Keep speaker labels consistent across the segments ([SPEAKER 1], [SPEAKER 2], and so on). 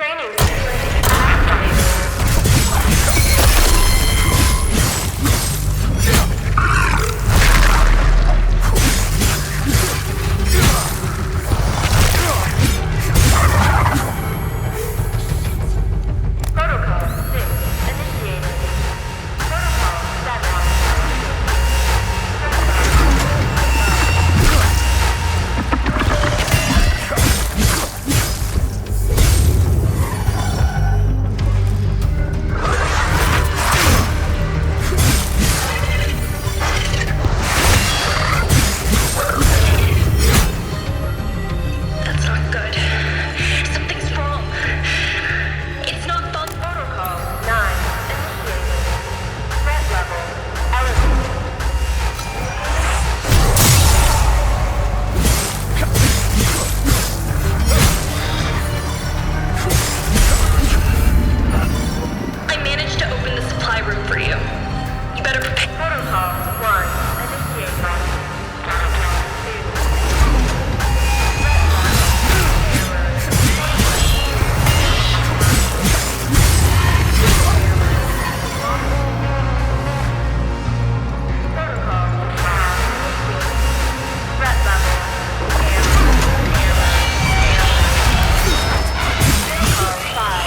[SPEAKER 1] Training sequence activated. Protocol 6 initiated. Protocol 7.
[SPEAKER 2] That's not good. Something's wrong. It's not fun.
[SPEAKER 1] Protocol 9 initiated. Threat level elevated.
[SPEAKER 2] I managed to open the supply room for you. You better prepare.
[SPEAKER 1] Protocol 1 initiated. Protocol 2. Protocol 5 initiated. Threat level Protocol 5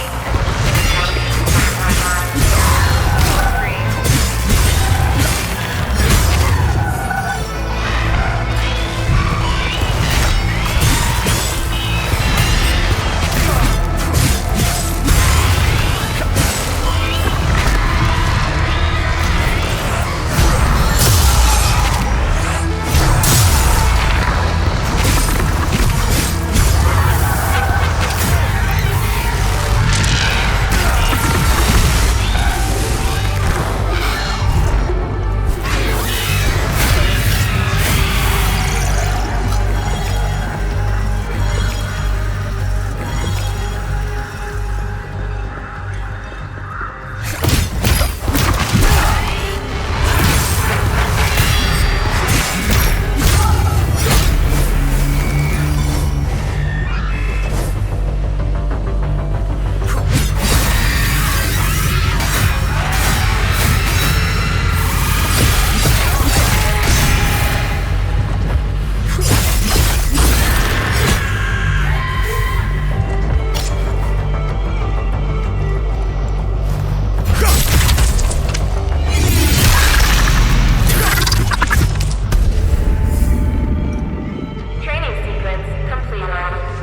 [SPEAKER 1] Training sequence completed.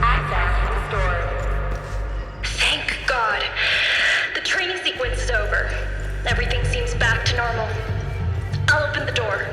[SPEAKER 1] Access restored.
[SPEAKER 2] Thank God. The training sequence is over. Everything seems back to normal. I'll open the door.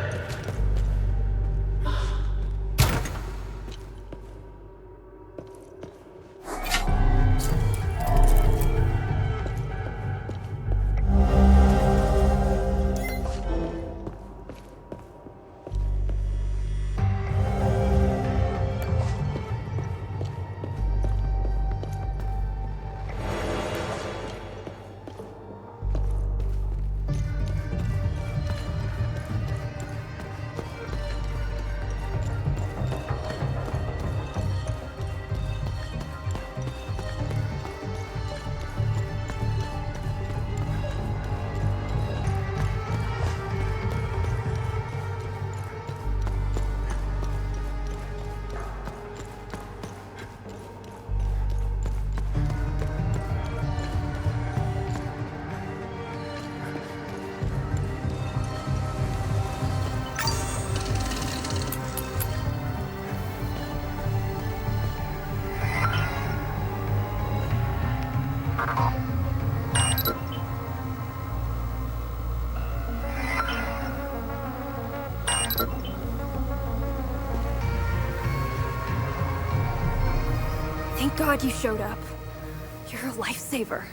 [SPEAKER 3] Thank God you showed up. You're a lifesaver.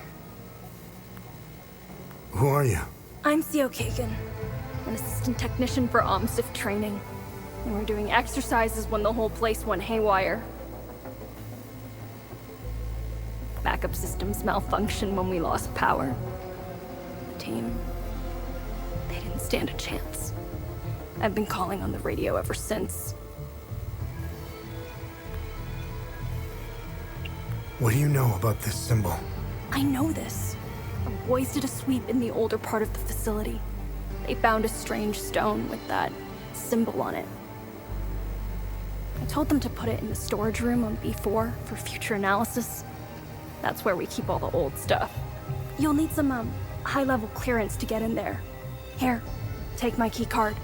[SPEAKER 4] Who are you?
[SPEAKER 3] I'm Theo Kagan, an assistant technician for OMSIF training. And we're doing exercises when the whole place went haywire. Backup systems malfunctioned when we lost power. The team, they didn't stand a chance. I've been calling on the radio ever since.
[SPEAKER 4] What do you know about this symbol?
[SPEAKER 3] I know this. Our boys did a sweep in the older part of the facility. They found a strange stone with that symbol on it. I told them to put it in the storage room on B4 for future analysis. That's where we keep all the old stuff. You'll need some, high-level clearance to get in there. Here, take my key card.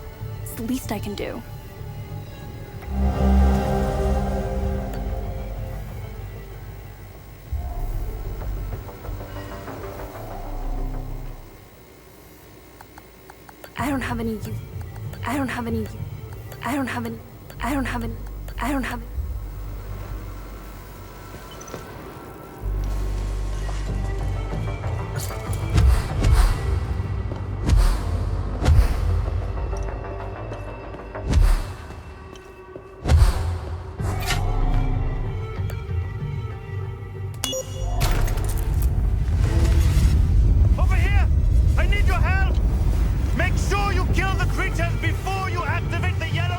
[SPEAKER 3] It's the least I can do. I don't have any.
[SPEAKER 5] Over here! I need your help! Make sure you kill the creatures before you activate the yellow...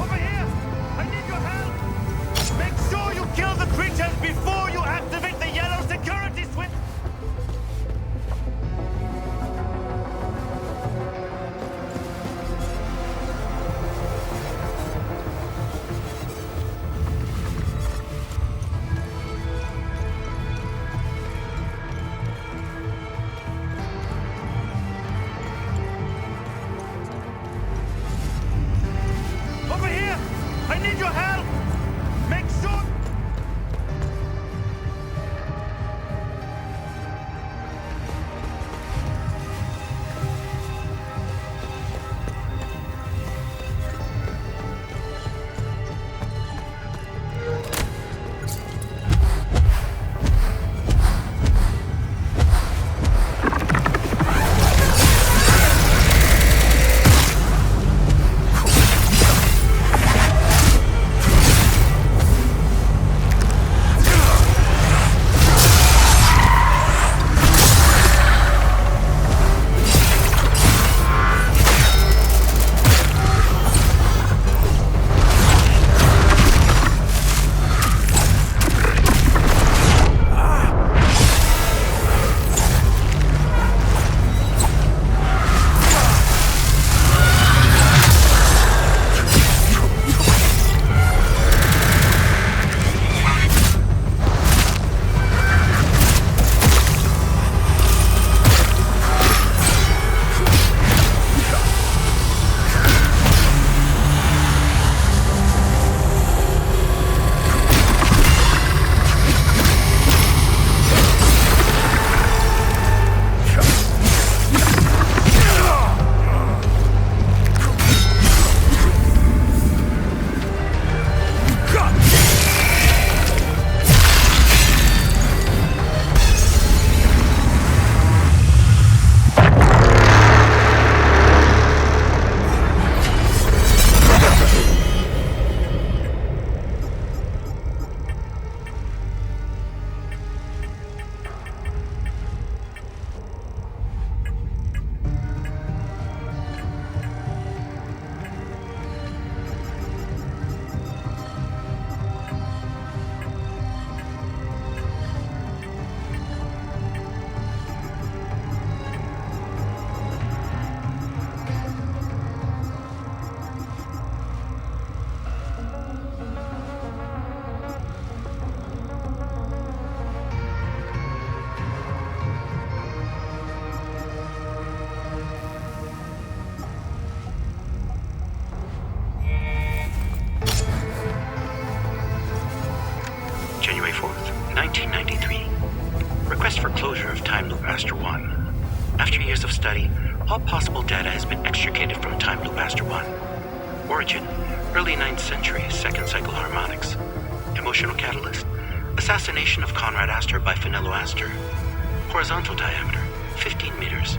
[SPEAKER 5] Over here! I need your help! Make sure you kill the creatures before you activate the yellow security switch! Over here! I need your help! Make sure...
[SPEAKER 6] 1993. Request for closure of Time Loop Master 1. After years of study, all possible data has been extricated from Time Loop Master 1. Origin, early 9th century, second cycle harmonics. Emotional catalyst, assassination of Conrad Astor by Finello Astor. Horizontal diameter, 15 meters.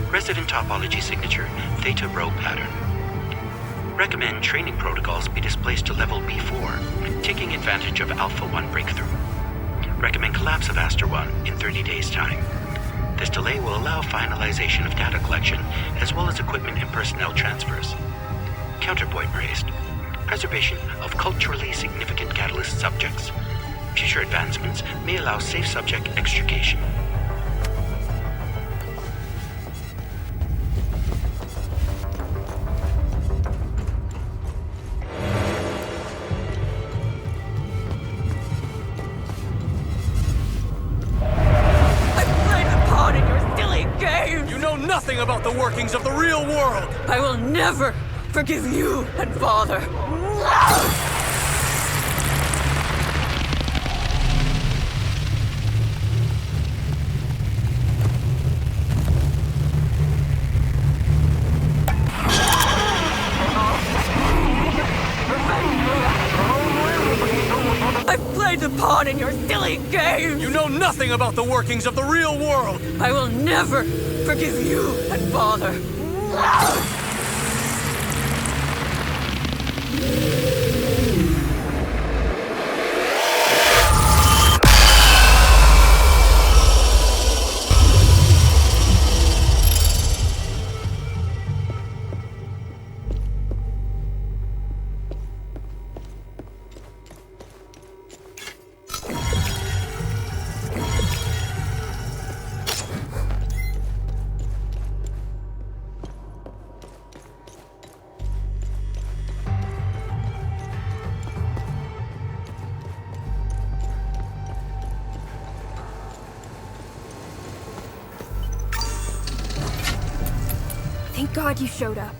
[SPEAKER 6] Resident topology signature, Theta Rho pattern. Recommend training protocols be displaced to level B4, taking advantage of Alpha 1 breakthrough. Recommend collapse of Astor 1 in 30 days' time. This delay will allow finalization of data collection, as well as equipment and personnel transfers. Counterpoint raised. Preservation of culturally significant catalyst subjects. Future advancements may allow safe subject extrication.
[SPEAKER 7] Nothing about the workings of the real world!
[SPEAKER 8] I will never forgive you and Father. I've played the pawn in your silly game!
[SPEAKER 7] You know nothing about the workings of the real world!
[SPEAKER 8] I will never forgive you and Father.
[SPEAKER 3] Thank God you showed up.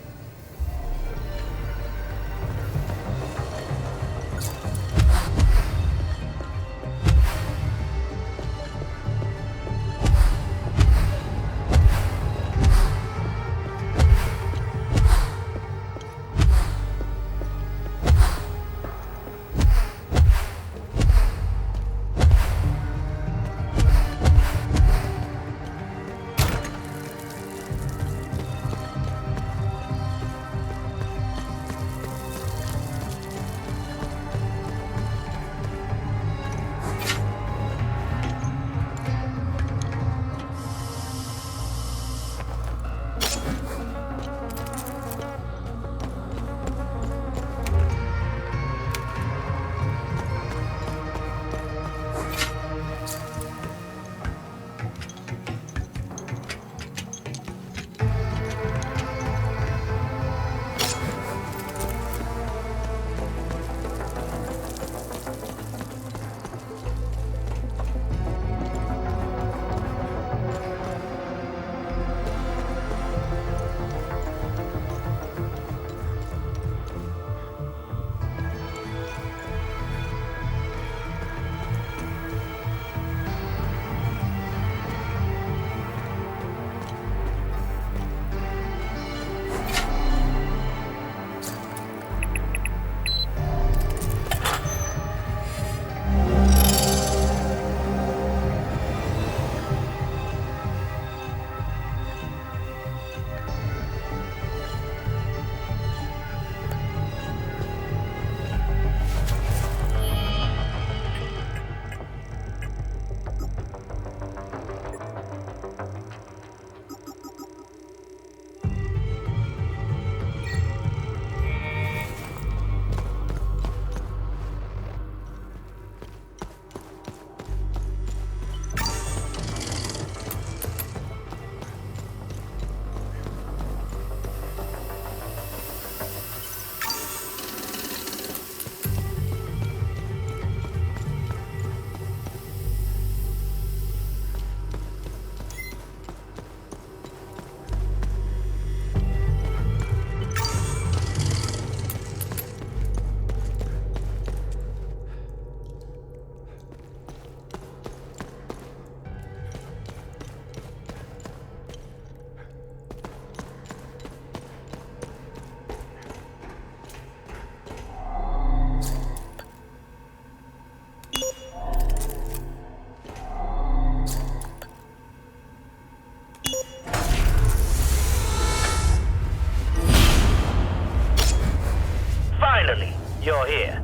[SPEAKER 9] you're here.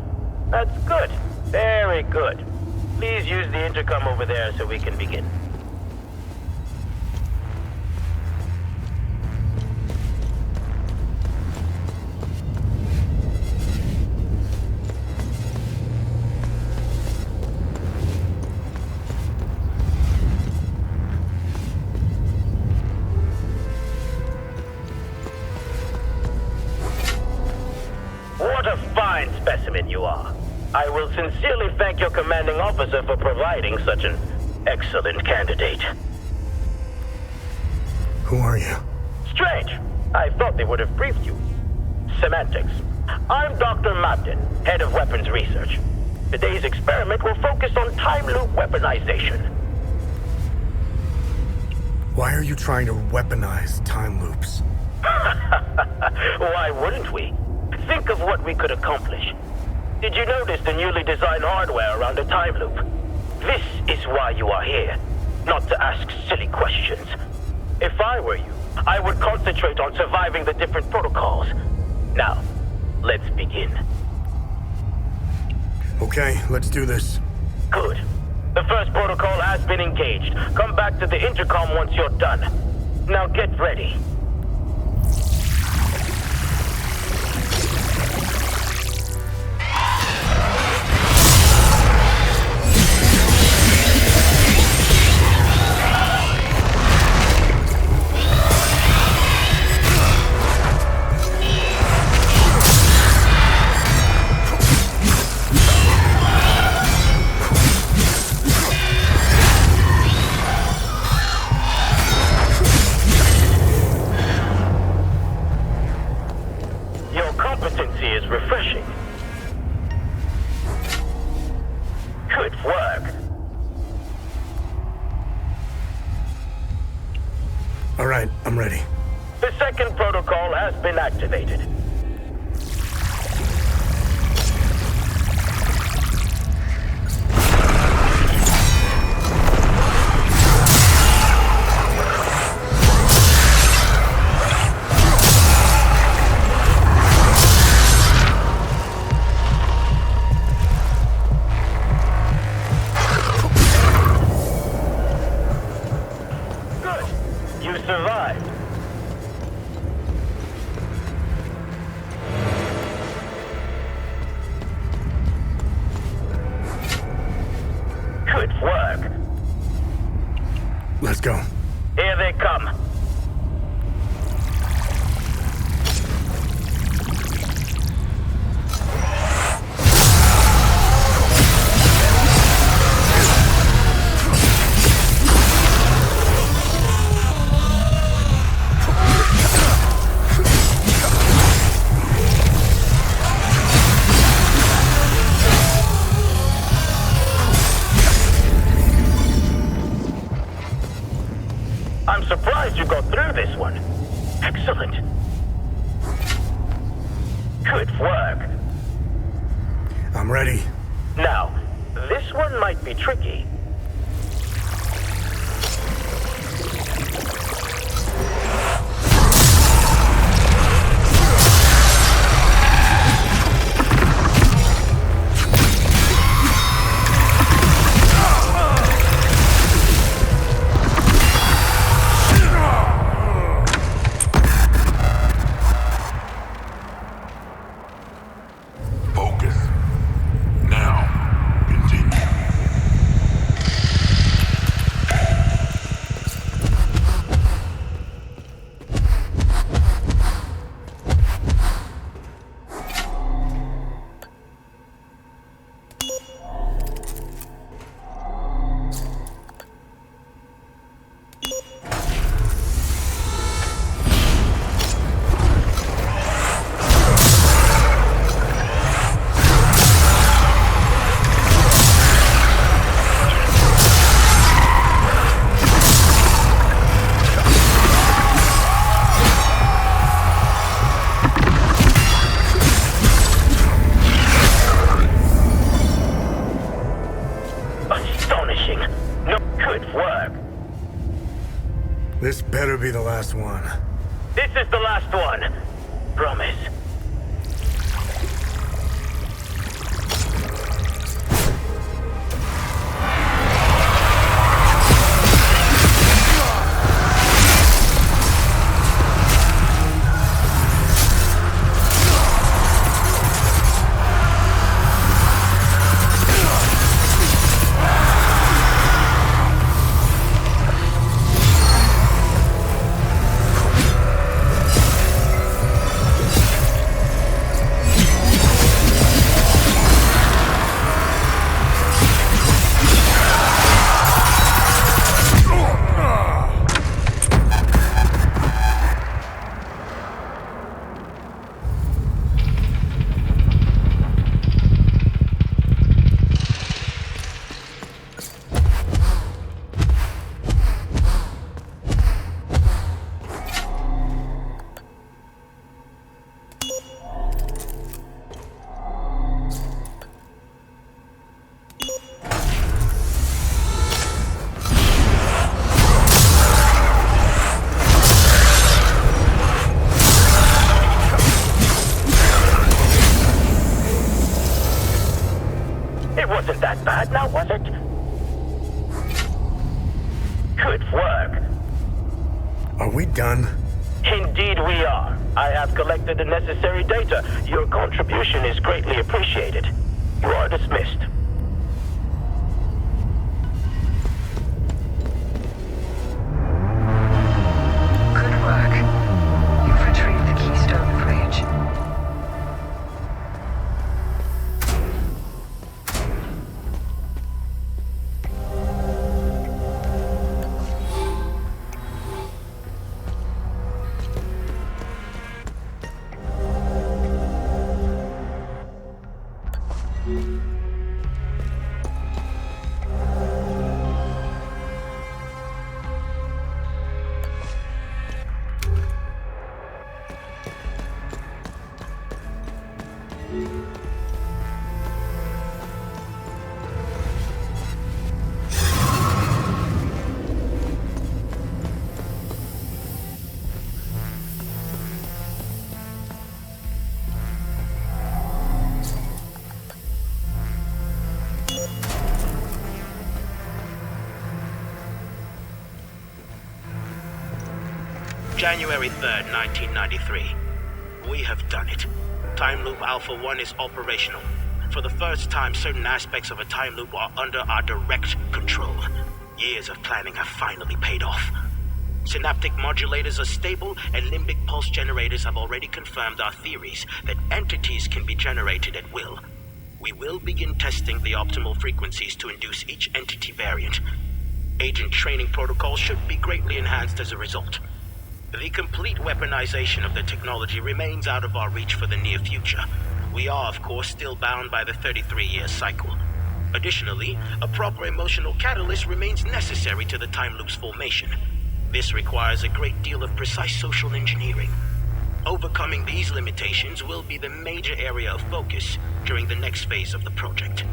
[SPEAKER 9] That's good. Very good. Please use the intercom over there so we can begin. What a fine specimen you are. I will sincerely thank your commanding officer for providing such an excellent candidate.
[SPEAKER 4] Who are you?
[SPEAKER 9] Strange. I thought they would have briefed you. Semantics. I'm Dr. Mabden, head of weapons research. Today's experiment will focus on time loop weaponization.
[SPEAKER 4] Why are you trying to weaponize time loops?
[SPEAKER 9] Why wouldn't we? Think of what we could accomplish. Did you notice the newly designed hardware around the time loop? This is why you are here, not to ask silly questions. If I were you, I would concentrate on surviving the different protocols. Now, let's begin.
[SPEAKER 4] Okay, let's do this.
[SPEAKER 9] Good. The first protocol has been engaged. Come back to the intercom once you're done. Now get ready. Competency is refreshing. Good work.
[SPEAKER 4] All right, I'm ready.
[SPEAKER 9] The second protocol has been activated. You survived. Good work.
[SPEAKER 4] Let's go.
[SPEAKER 9] Here they come. I'm surprised you got through this one. Excellent. Good work.
[SPEAKER 4] I'm ready.
[SPEAKER 9] Now, this one might be tricky.
[SPEAKER 10] Focus. Now, continue.
[SPEAKER 9] Astonishing. No, good work.
[SPEAKER 4] This better be the last one.
[SPEAKER 9] This is the last one. Promise. wasn't that bad now, was it? Good work.
[SPEAKER 4] Are we done?
[SPEAKER 9] Indeed we are. I have collected the necessary data. Your contribution is greatly appreciated. You are dismissed.
[SPEAKER 1] Good work. You've retrieved the Keystone Bridge.
[SPEAKER 6] January 3rd, 1993. We have done it. Time Loop Alpha 1 is operational. For the first time, certain aspects of a time loop are under our direct control. Years of planning have finally paid off. Synaptic modulators are stable, and limbic pulse generators have already confirmed our theories that entities can be generated at will. We will begin testing the optimal frequencies to induce each entity variant. Agent training protocols should be greatly enhanced as a result. The complete weaponization of the technology remains out of our reach for the near future. We are, of course, still bound by the 33-year cycle. Additionally, a proper emotional catalyst remains necessary to the time loop's formation. This requires a great deal of precise social engineering. Overcoming these limitations will be the major area of focus during the next phase of the project.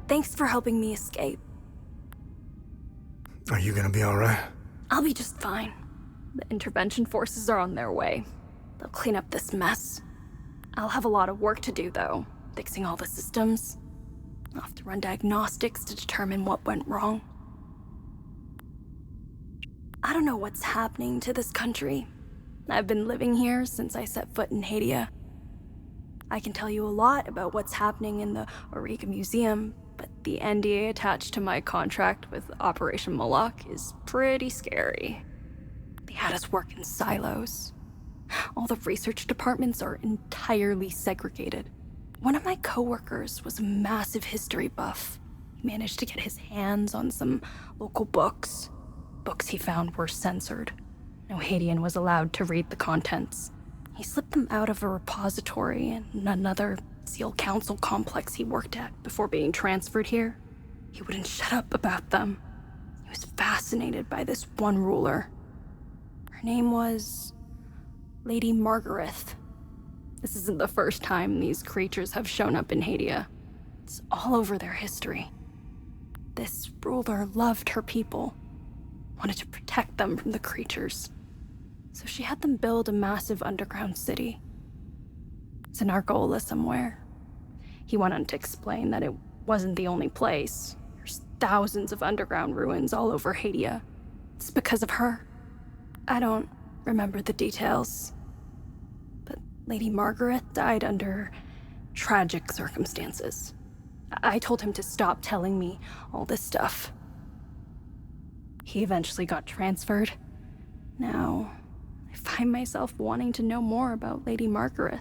[SPEAKER 3] Thanks for helping me escape.
[SPEAKER 4] Are you gonna be alright?
[SPEAKER 3] I'll be just fine. The intervention forces are on their way. They'll clean up this mess. I'll have a lot of work to do, though, fixing all the systems. I'll have to run diagnostics to determine what went wrong. I don't know what's happening to this country. I've been living here since I set foot in Hadia. I can tell you a lot about what's happening in the Auriga Museum, but the NDA attached to my contract with Operation Moloch is pretty scary. They had us work in silos. All the research departments are entirely segregated. One of my coworkers was a massive history buff. He managed to get his hands on some local books. Books he found were censored. No Haitian was allowed to read the contents. He slipped them out of a repository in another SEAL Council complex he worked at before being transferred here. He wouldn't shut up about them. He was fascinated by this one ruler. Her name was Lady Margaret. This isn't the first time these creatures have shown up in Hadia. It's all over their history. This ruler loved her people, wanted to protect them from the creatures. So she had them build a massive underground city. It's in Argola somewhere. He went on to explain that it wasn't the only place. There's thousands of underground ruins all over Hadia. It's because of her. I don't remember the details. But Lady Margaret died under tragic circumstances. I told him to stop telling me all this stuff. He eventually got transferred. Now, I find myself wanting to know more about Lady Margaret.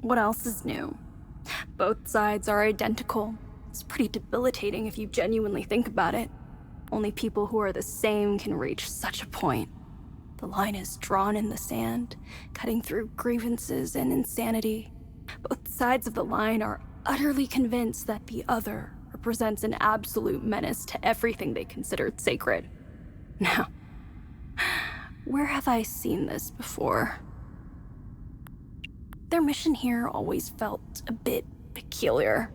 [SPEAKER 3] What else is new? Both sides are identical. It's pretty debilitating if you genuinely think about it. Only people who are the same can reach such a point. The line is drawn in the sand, cutting through grievances and insanity. Both sides of the line are utterly convinced that the other represents an absolute menace to everything they considered sacred. Now, where have I seen this before? Their mission here always felt a bit peculiar.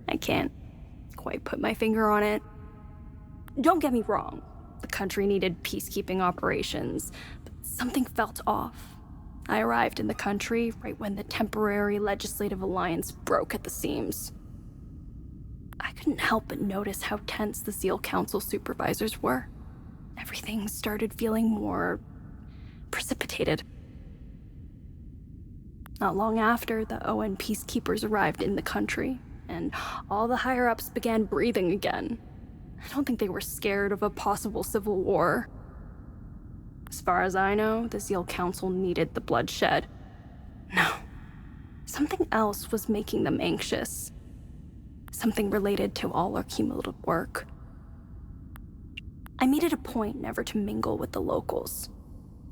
[SPEAKER 3] I can't quite put my finger on it. Don't get me wrong, the country needed peacekeeping operations, but something felt off. I arrived in the country right when the temporary legislative alliance broke at the seams. I couldn't help but notice how tense the Zeal Council supervisors were. Everything started feeling more precipitated. Not long after, the ON peacekeepers arrived in the country, and all the higher-ups began breathing again. I don't think they were scared of a possible civil war. As far as I know, the Zeal Council needed the bloodshed. No. Something else was making them anxious. Something related to all our cumulative work. I made it a point never to mingle with the locals.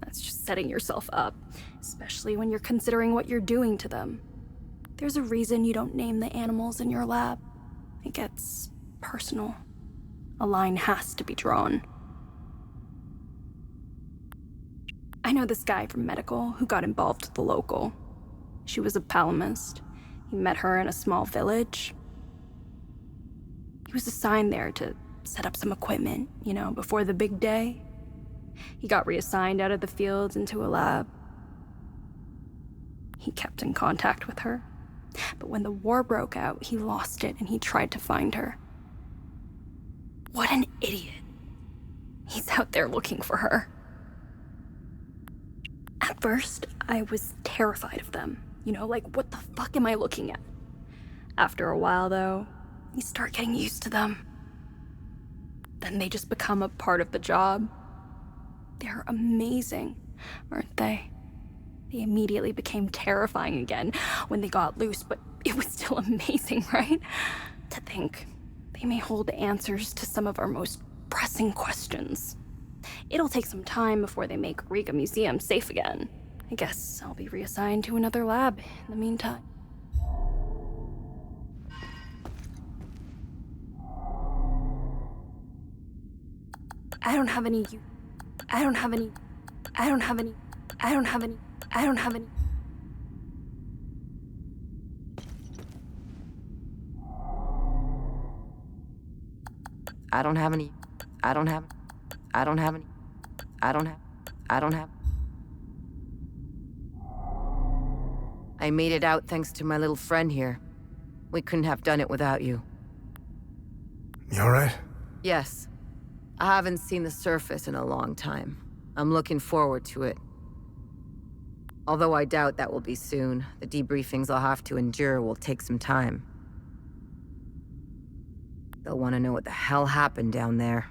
[SPEAKER 3] That's just setting yourself up, especially when you're considering what you're doing to them. There's a reason you don't name the animals in your lab. It gets personal. A line has to be drawn. I know this guy from medical who got involved with the local. She was a palamist. He met her in a small village. He was assigned there to set up some equipment, before the big day. He got reassigned out of the fields into a lab. He kept in contact with her. But when the war broke out, he lost it and he tried to find her. What an idiot. He's out there looking for her. At first, I was terrified of them. What the fuck am I looking at? After a while, though, you start getting used to them. Then they just become a part of the job. They're amazing, aren't they? They immediately became terrifying again when they got loose, but it was still amazing, right? To think they may hold answers to some of our most pressing questions. It'll take some time before they make Riga Museum safe again. I guess I'll be reassigned to another lab in the meantime. I don't have any.
[SPEAKER 11] I made it out thanks to my little friend here. We couldn't have done it without you.
[SPEAKER 4] You alright?
[SPEAKER 11] Yes. I haven't seen the surface in a long time. I'm looking forward to it. Although I doubt that will be soon. The debriefings I'll have to endure will take some time. They'll want to know what the hell happened down there.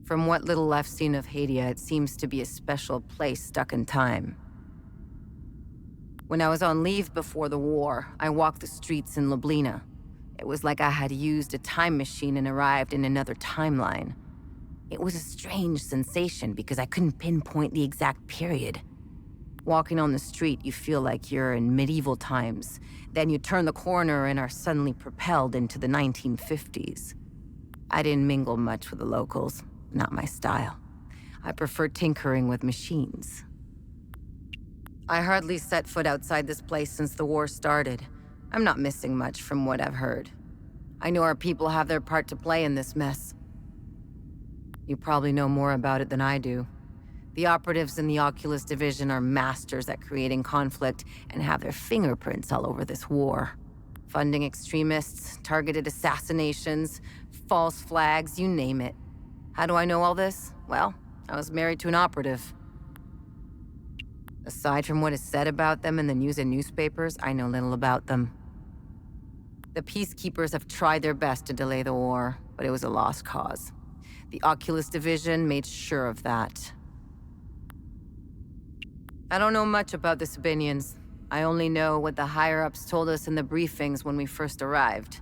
[SPEAKER 11] From what little I've seen of Hadia, it seems to be a special place stuck in time. When I was on leave before the war, I walked the streets in Lublina. It was like I had used a time machine and arrived in another timeline. It was a strange sensation because I couldn't pinpoint the exact period. Walking on the street, you feel like you're in medieval times. Then you turn the corner and are suddenly propelled into the 1950s. I didn't mingle much with the locals. Not my style. I prefer tinkering with machines. I hardly set foot outside this place since the war started. I'm not missing much from what I've heard. I know our people have their part to play in this mess. You probably know more about it than I do. The operatives in the Oculus Division are masters at creating conflict and have their fingerprints all over this war. Funding extremists, targeted assassinations, false flags, you name it. How do I know all this? Well, I was married to an operative. Aside from what is said about them in the news and newspapers, I know little about them. The peacekeepers have tried their best to delay the war, but it was a lost cause. The Oculus Division made sure of that. I don't know much about the Sabinians. I only know what the higher-ups told us in the briefings when we first arrived.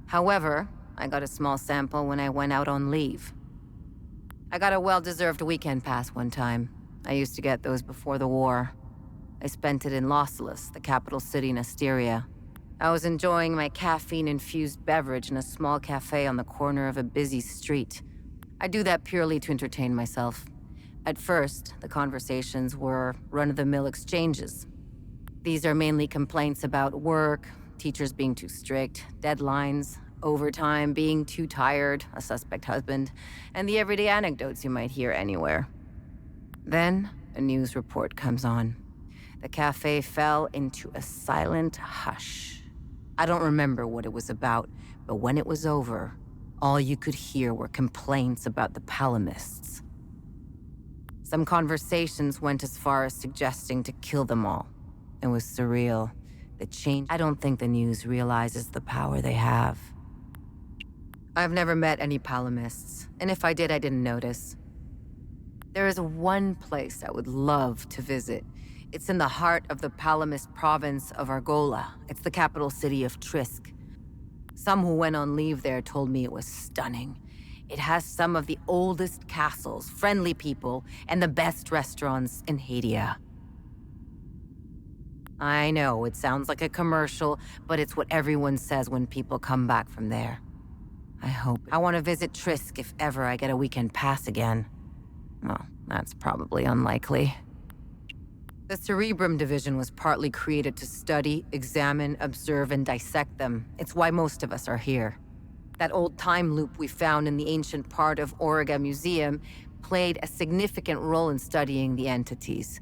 [SPEAKER 11] However, I got a small sample when I went out on leave. I got a well-deserved weekend pass one time. I used to get those before the war. I spent it in Lausulus, the capital city in Asteria. I was enjoying my caffeine-infused beverage in a small cafe on the corner of a busy street. I do that purely to entertain myself. At first, the conversations were run-of-the-mill exchanges. These are mainly complaints about work, teachers being too strict, deadlines, overtime, being too tired, a suspect husband, and the everyday anecdotes you might hear anywhere. Then, a news report comes on. The cafe fell into a silent hush. I don't remember what it was about, but when it was over, all you could hear were complaints about the Palamists. Some conversations went as far as suggesting to kill them all. It was surreal. The change. I don't think the news realizes the power they have. I've never met any Palamists, and if I did, I didn't notice. There is one place I would love to visit. It's in the heart of the Palamist province of Argola. It's the capital city of Trisk. Some who went on leave there told me it was stunning. It has some of the oldest castles, friendly people, and the best restaurants in Hadia. I know, it sounds like a commercial, but it's what everyone says when people come back from there. I want to visit Trisk if ever I get a weekend pass again. Well, that's probably unlikely. The Cerebrum Division was partly created to study, examine, observe, and dissect them. It's why most of us are here. That old time loop we found in the ancient part of Auriga Museum played a significant role in studying the entities.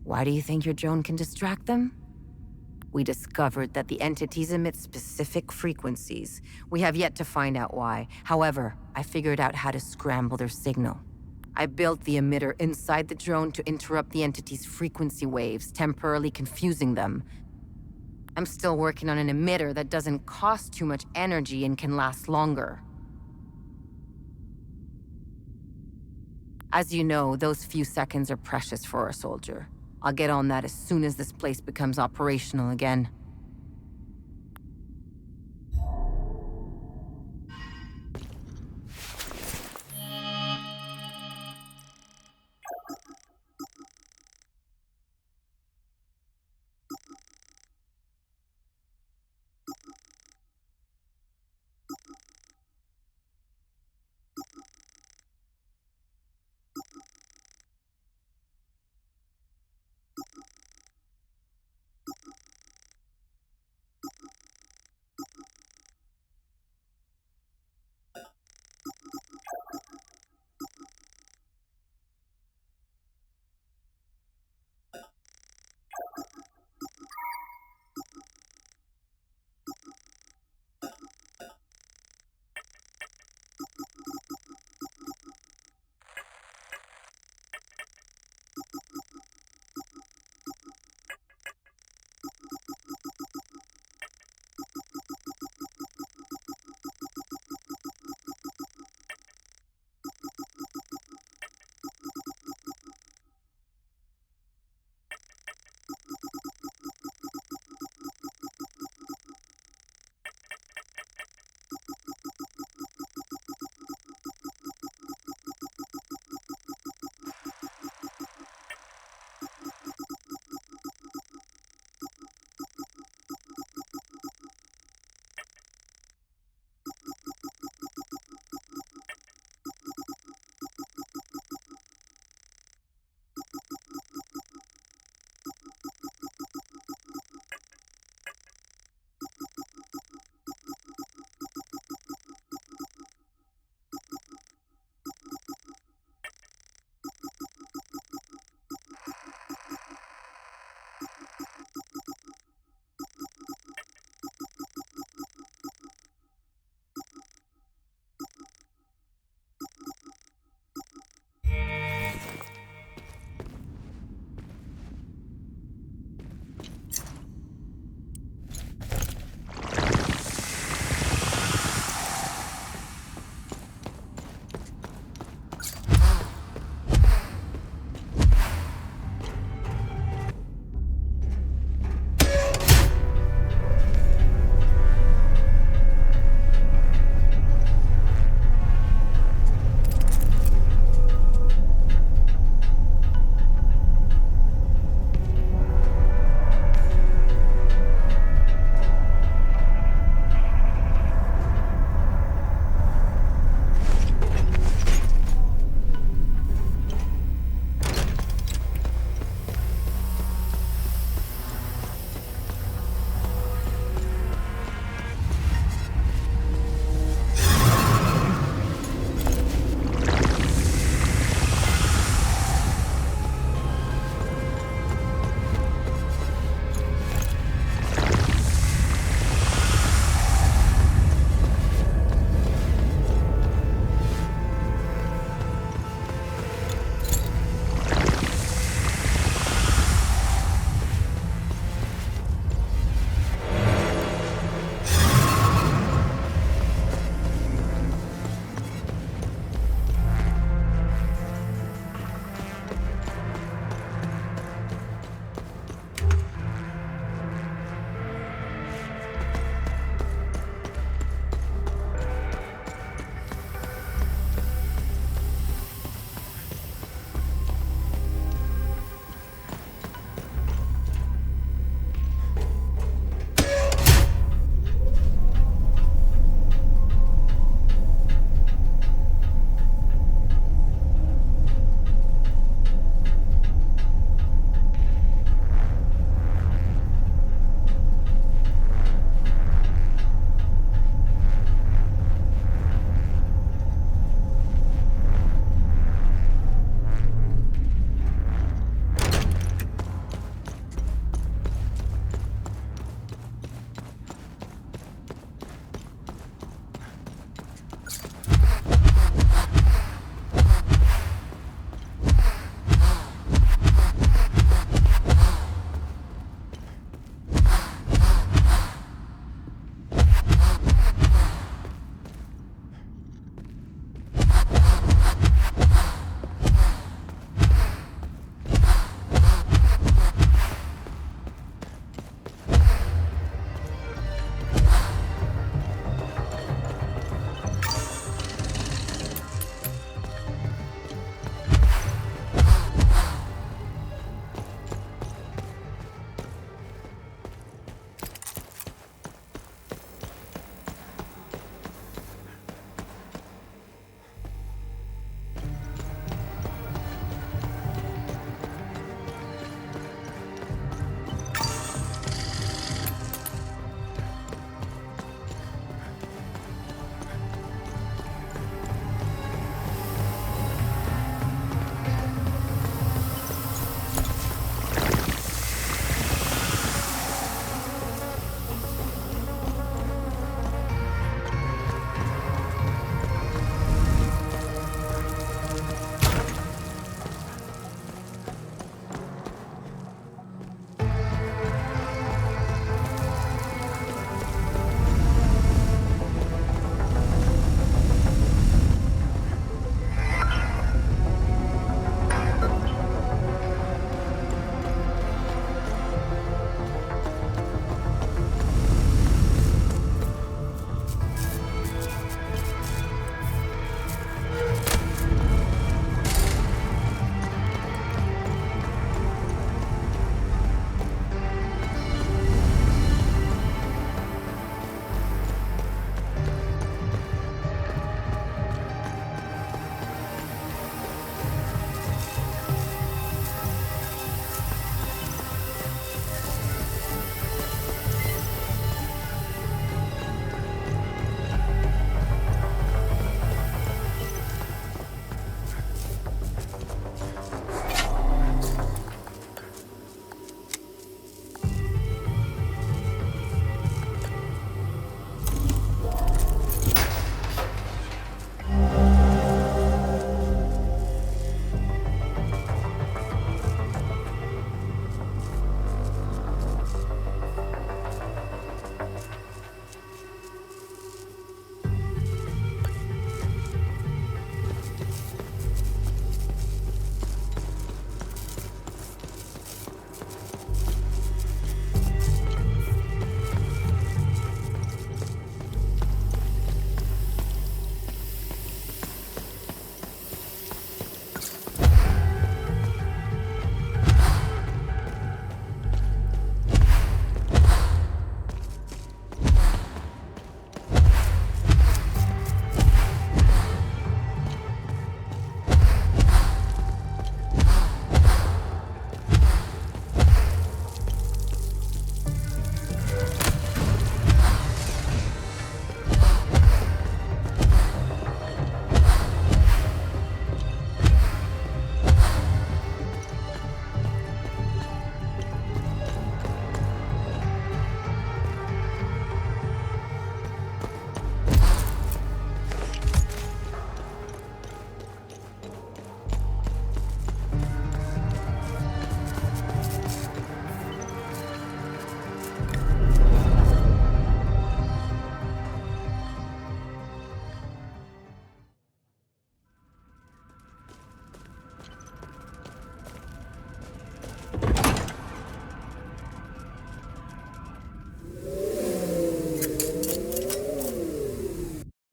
[SPEAKER 11] Why do you think your drone can distract them? We discovered that the entities emit specific frequencies. We have yet to find out why. However, I figured out how to scramble their signal. I built the emitter inside the drone to interrupt the entity's frequency waves, temporarily confusing them. I'm still working on an emitter that doesn't cost too much energy and can last longer. As you know, those few seconds are precious for a soldier. I'll get on that as soon as this place becomes operational again.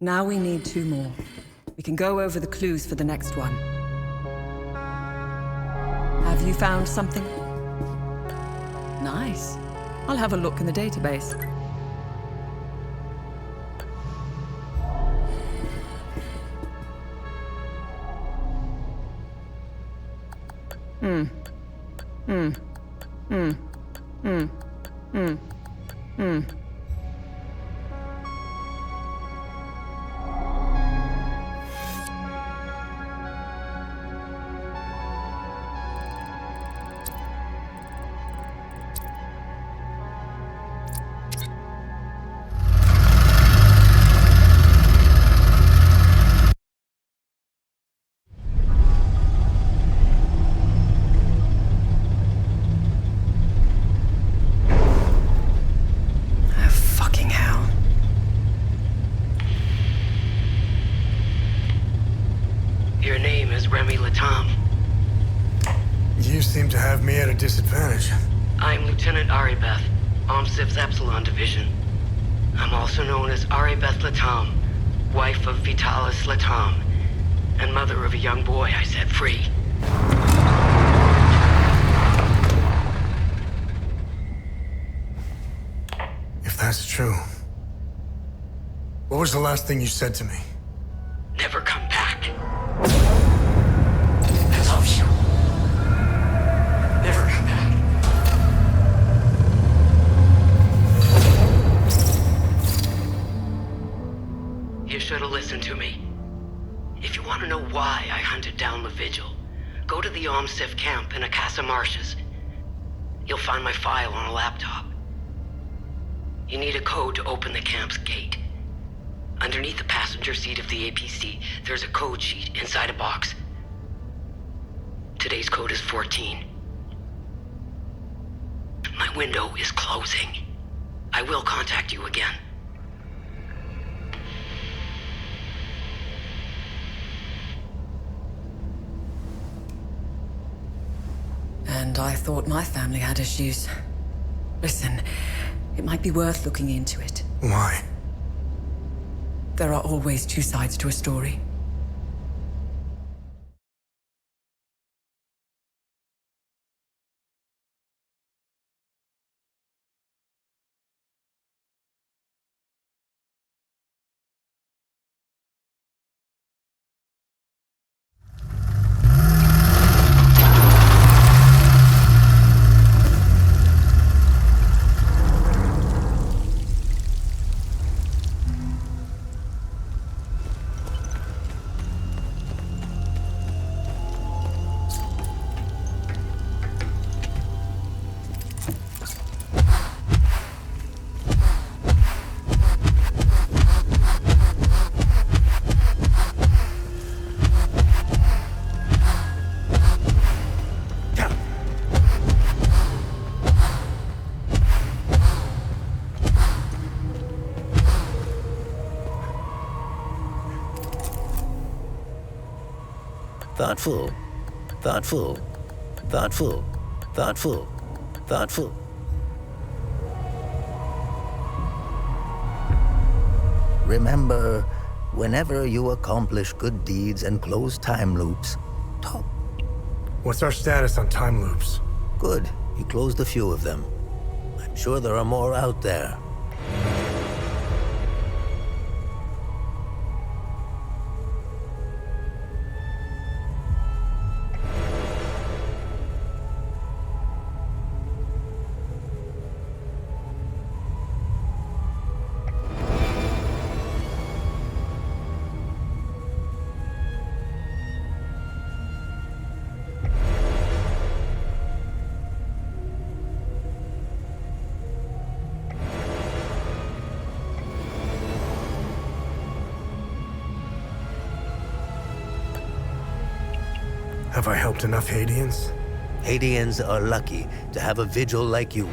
[SPEAKER 8] Now we need 2 more. We can go over the clues for the next one. Have you found something? Nice. I'll have a look in the database.
[SPEAKER 12] Your name is Remy Latam.
[SPEAKER 4] You seem to have me at a disadvantage.
[SPEAKER 12] I'm Lieutenant Aribeth, OMSIF's Epsilon Division. I'm also known as Aribeth Latam, wife of Vitalis Latam, and mother of a young boy I set free.
[SPEAKER 4] If that's true, what was the last thing you said to me?
[SPEAKER 12] Never come back. Never come back. You should have listened to me. If you want to know why I hunted down the Vigil, go to the OMSIF camp in Akasa Marshes. You'll find my file on a laptop. You need a code to open the camp's gate. Underneath the passenger seat of the APC, there's a code sheet inside a box. Today's code is 14. My window is closing. I will contact you again.
[SPEAKER 8] And I thought my family had issues. Listen, it might be worth looking into it.
[SPEAKER 4] Why?
[SPEAKER 8] There are always 2 sides to a story.
[SPEAKER 13] Thoughtful, thoughtful, thoughtful, thoughtful, thoughtful. Remember, whenever you accomplish good deeds and close time loops, talk.
[SPEAKER 4] What's our status on time loops?
[SPEAKER 13] Good. You closed a few of them. I'm sure there are more out there.
[SPEAKER 4] Have I helped enough Hadeans?
[SPEAKER 13] Hadeans are lucky to have a Vigil like you.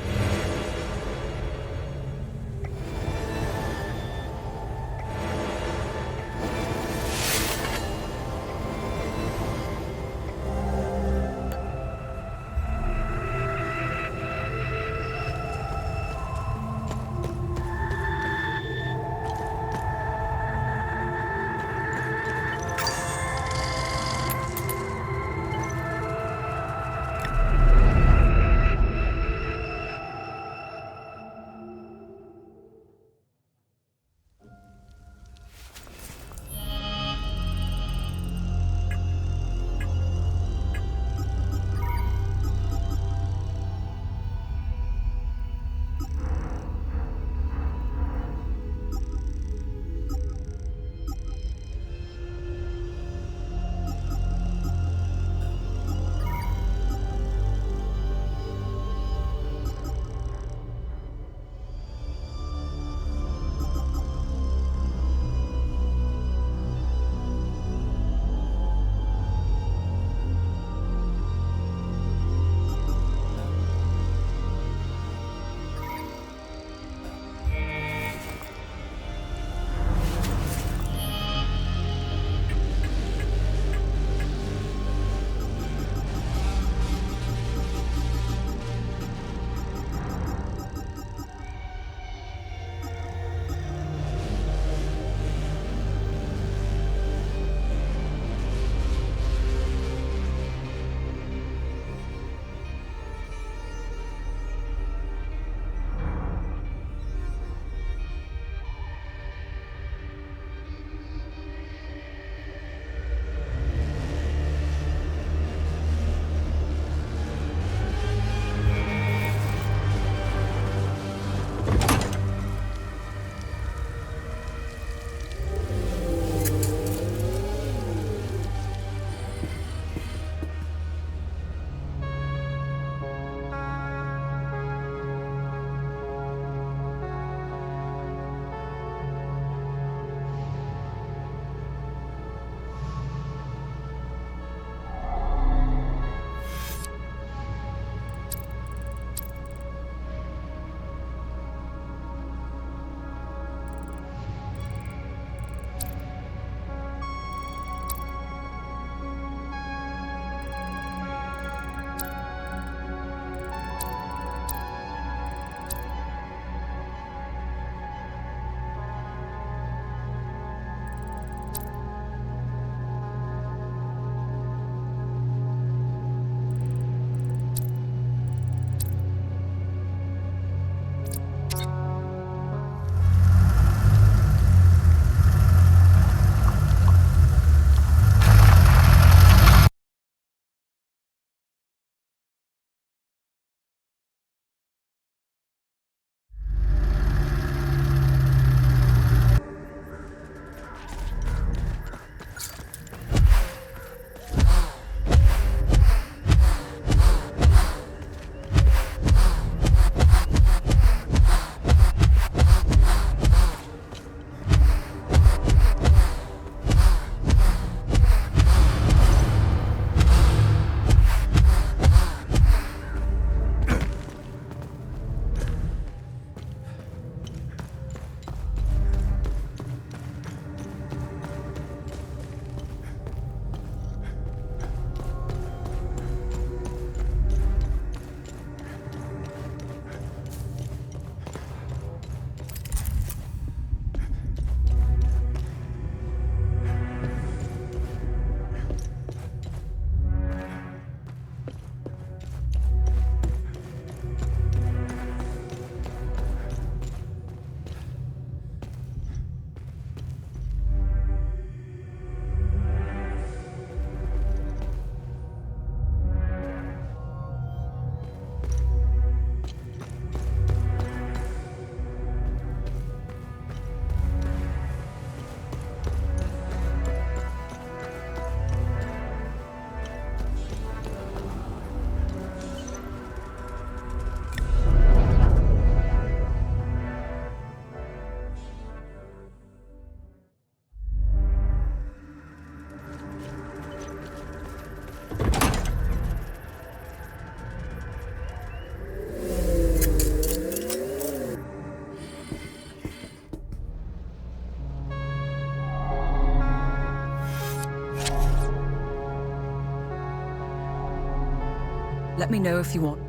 [SPEAKER 8] Let me know if you want.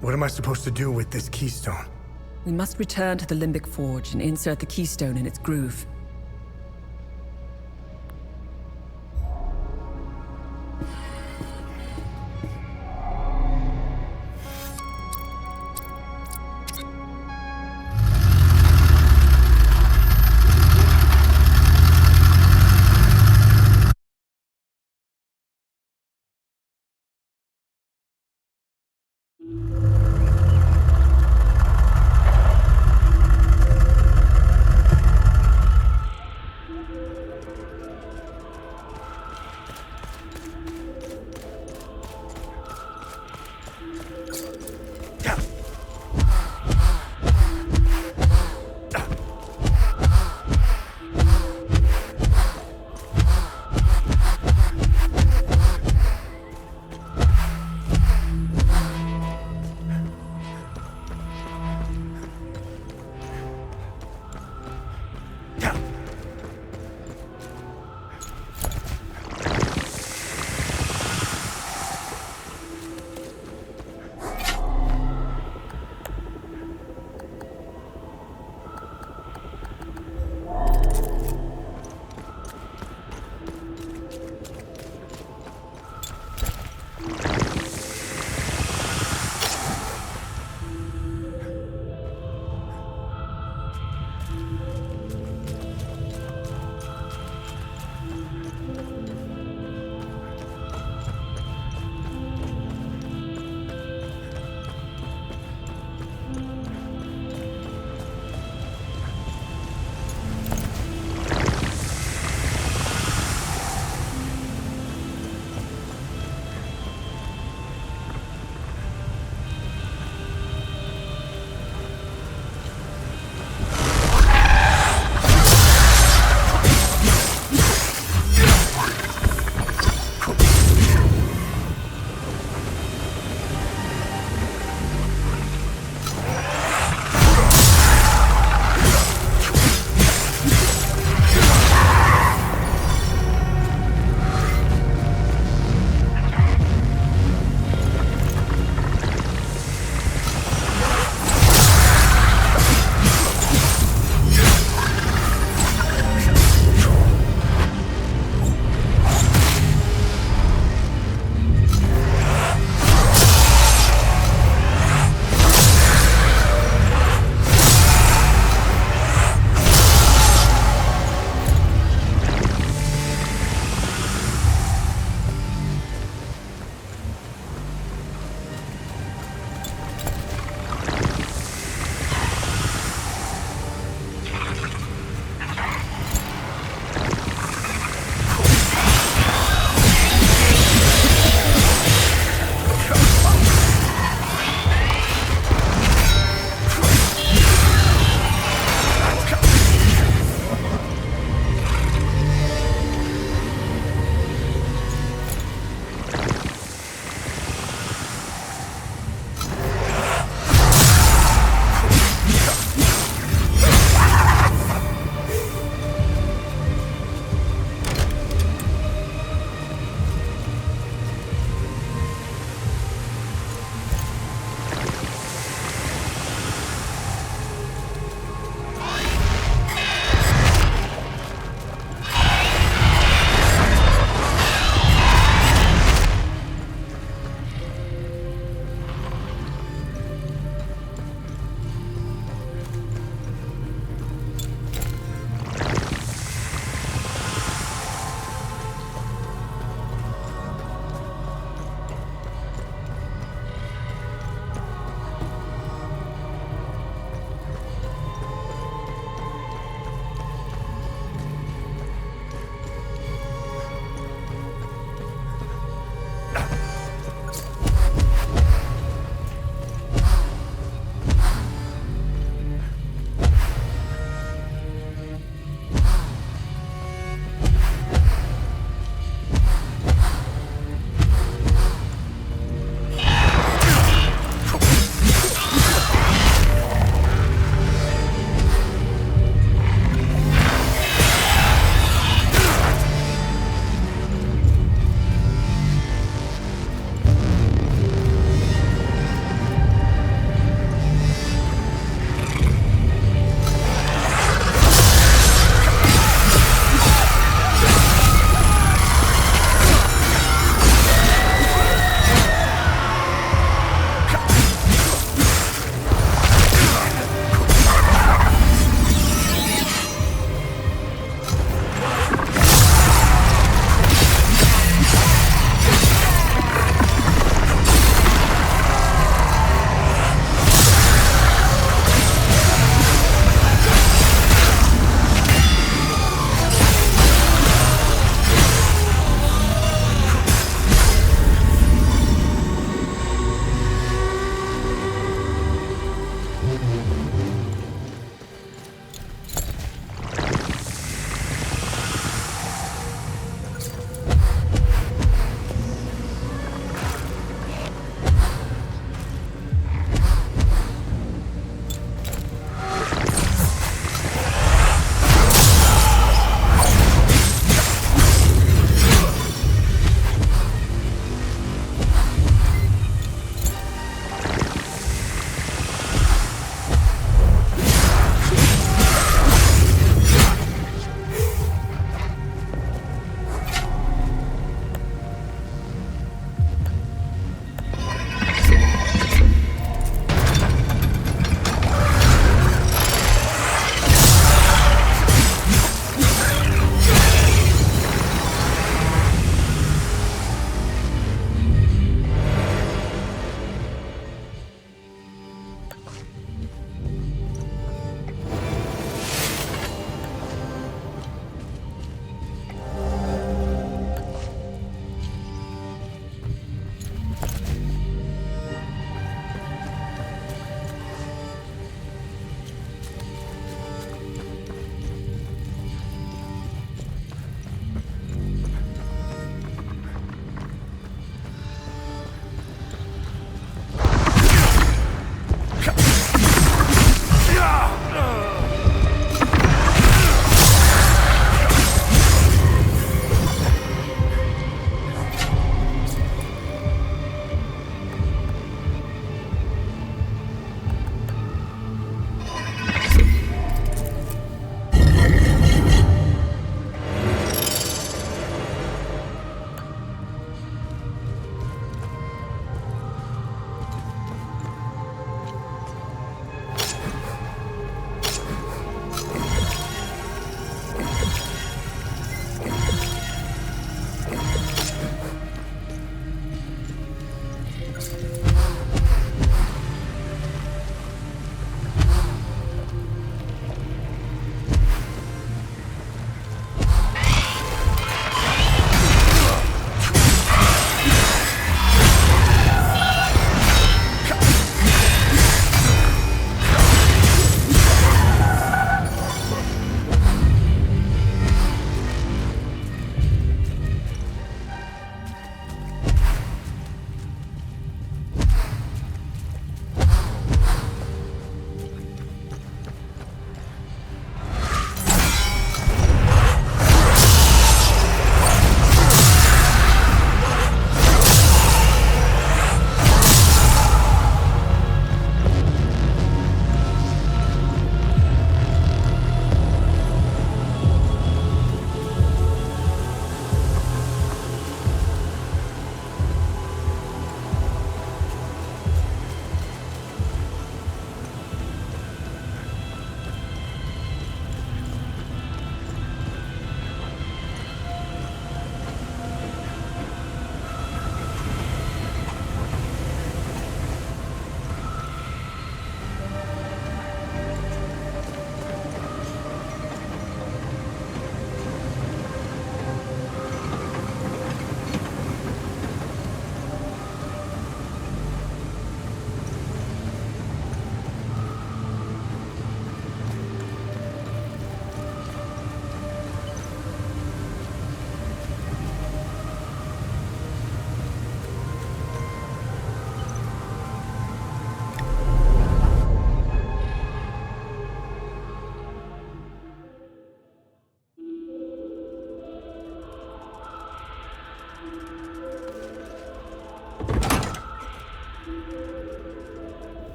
[SPEAKER 4] What am I supposed to do with this keystone?
[SPEAKER 8] We must return to the Limbic Forge and insert the keystone in its groove.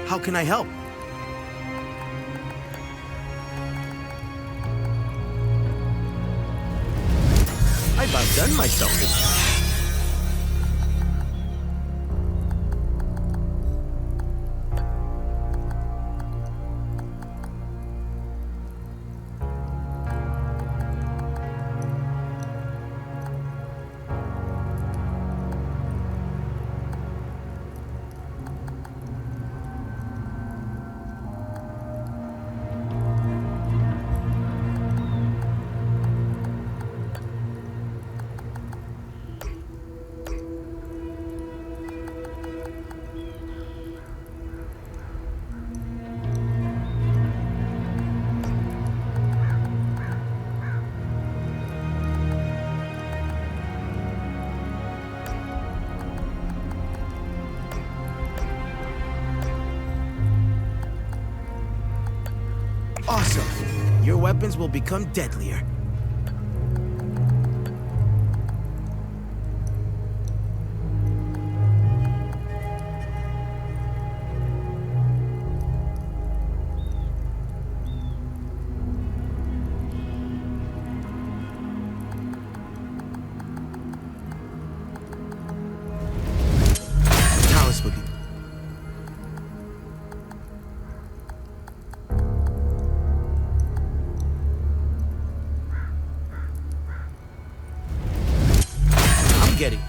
[SPEAKER 14] How can I help? I've outdone myself this time. Awesome. Your weapons will become deadlier. Talos will be... getting.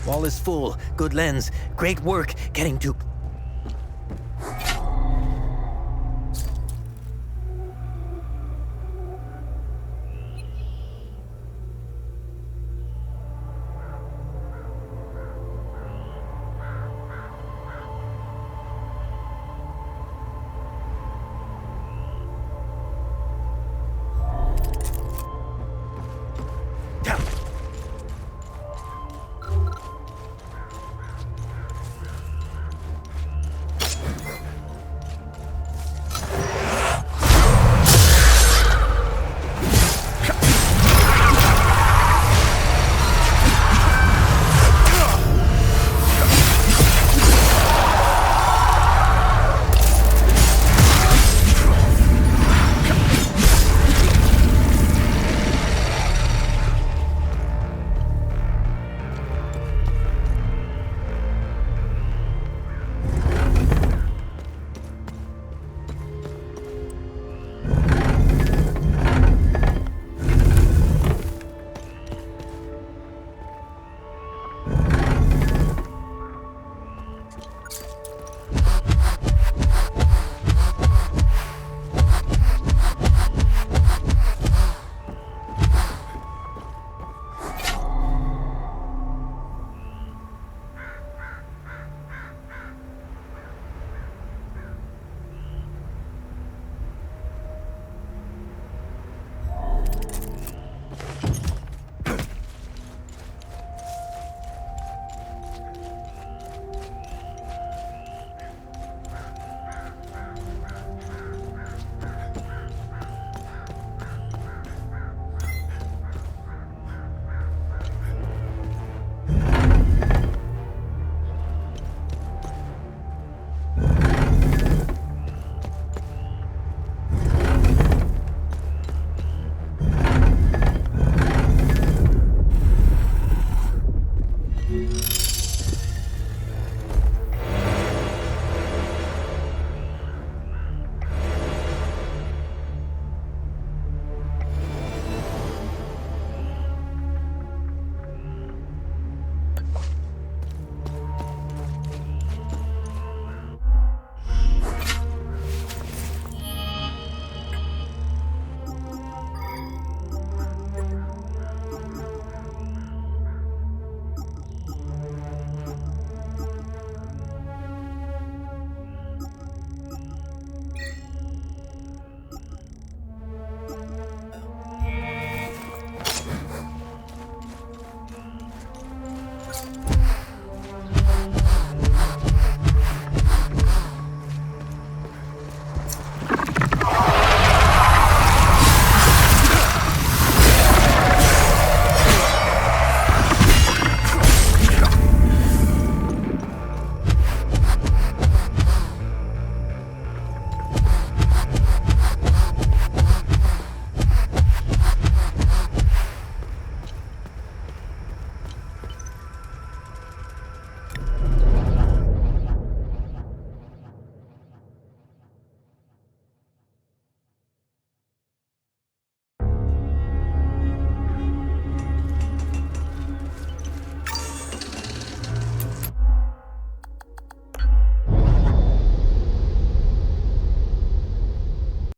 [SPEAKER 13] Wall is full. Good lens. Great work getting to...